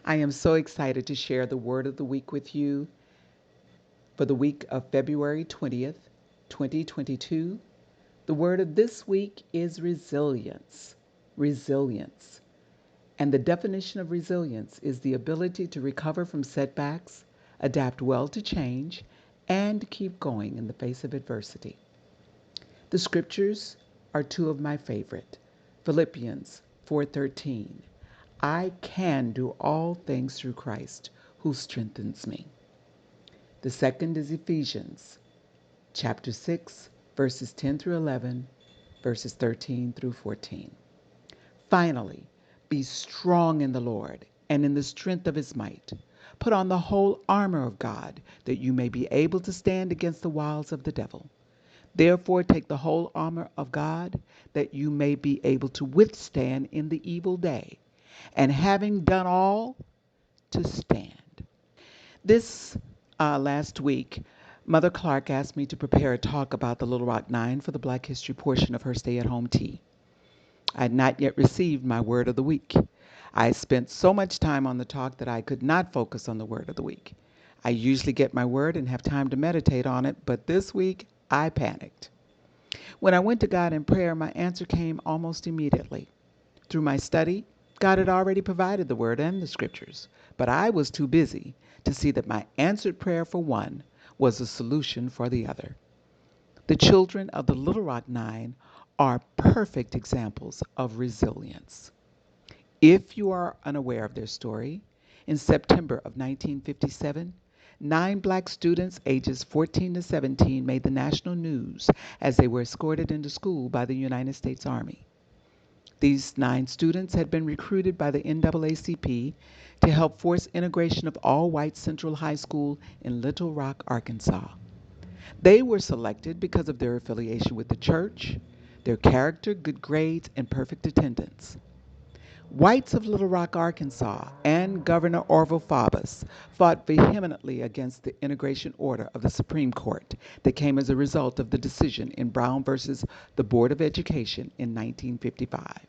I am so excited to share the word of the week with you for the week of February 20th, 2022. The word of this week is resilience. Resilience. And the definition of resilience is the ability to recover from setbacks, adapt well to change, and keep going in the face of adversity. The scriptures are two of my favorite. Philippians 4:13. I can do all things through Christ who strengthens me. The second is Ephesians chapter 6, verses 10 through 11, verses 13 through 14. Finally, be strong in the Lord and in the strength of his might. Put on the whole armor of God, that you may be able to stand against the wiles of the devil. Therefore, take the whole armor of God, that you may be able to withstand in the evil day, and having done all, to stand. This last week, Mother Clark asked me to prepare a talk about the Little Rock Nine for the Black History portion of her stay-at-home tea. I had not yet received my word of the week. I spent so much time on the talk that I could not focus on the word of the week. I usually get my word and have time to meditate on it, but this week I panicked. When I went to God in prayer, my answer came almost immediately. Through my study, God had already provided the word and the scriptures, but I was too busy to see that my answered prayer for one was a solution for the other. The children of the Little Rock Nine are perfect examples of resilience. If you are unaware of their story, in September of 1957, 9 black students ages 14 to 17 made the national news as they were escorted into school by the United States Army. These 9 students had been recruited by the NAACP to help force integration of all-white Central High School in Little Rock, Arkansas. They were selected because of their affiliation with the church, their character, good grades, and perfect attendance. Whites of Little Rock, Arkansas, and Governor Orville Faubus fought vehemently against the integration order of the Supreme Court that came as a result of the decision in Brown versus the Board of Education in 1955.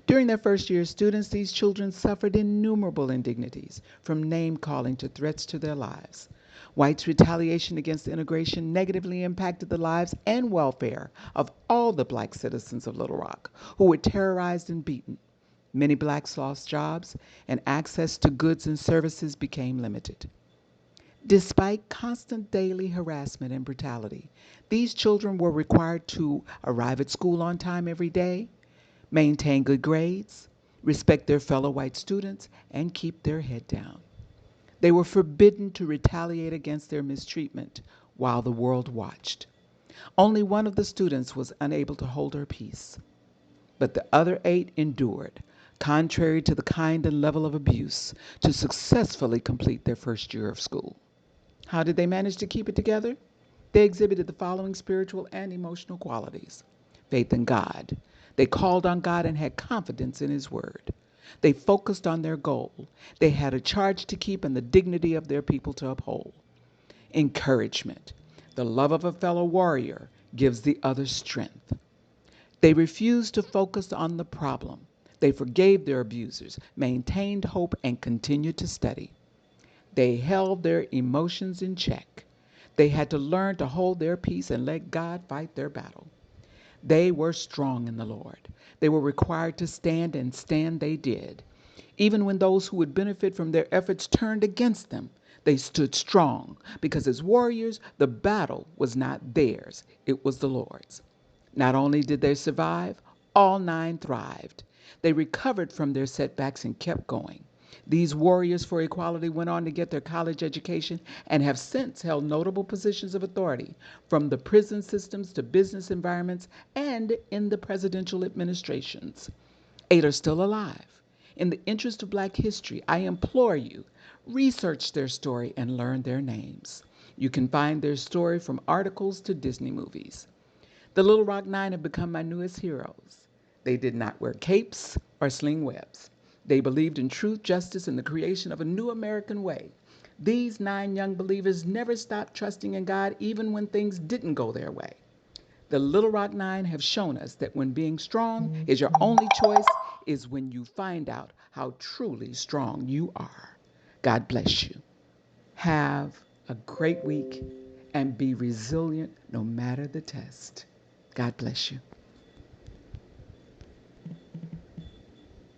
During their first year as students, these children suffered innumerable indignities, from name-calling to threats to their lives. Whites' retaliation against integration negatively impacted the lives and welfare of all the black citizens of Little Rock, who were terrorized and beaten. Many blacks lost jobs, and access to goods and services became limited. Despite constant daily harassment and brutality, these children were required to arrive at school on time every day, maintain good grades, respect their fellow white students, and keep their head down. They were forbidden to retaliate against their mistreatment while the world watched. Only one of the students was unable to hold her peace, but the other 8 endured, contrary to the kind and level of abuse, to successfully complete their first year of school. How did they manage to keep it together? They exhibited the following spiritual and emotional qualities: faith in God. They called on God and had confidence in his word. They focused on their goal. They had a charge to keep and the dignity of their people to uphold. Encouragement. The love of a fellow warrior gives the other strength. They refused to focus on the problem. They forgave their abusers, maintained hope, and continued to study. They held their emotions in check. They had to learn to hold their peace and let God fight their battle. They were strong in the Lord. They were required to stand, and stand they did. Even when those who would benefit from their efforts turned against them, they stood strong, because as warriors, the battle was not theirs, it was the Lord's. Not only did they survive, all 9 thrived. They recovered from their setbacks and kept going. These warriors for equality went on to get their college education and have since held notable positions of authority, from the prison systems to business environments and in the presidential administrations. 8 are still alive. In the interest of Black history, I implore you, research their story and learn their names. You can find their story from articles to Disney movies. The Little Rock Nine have become my newest heroes. They did not wear capes or sling webs. They believed in truth, justice, and the creation of a new American way. These 9 young believers never stopped trusting in God even when things didn't go their way. The Little Rock Nine have shown us that when being strong is your only choice, is when you find out how truly strong you are. God bless you. Have a great week and be resilient no matter the test. God bless you.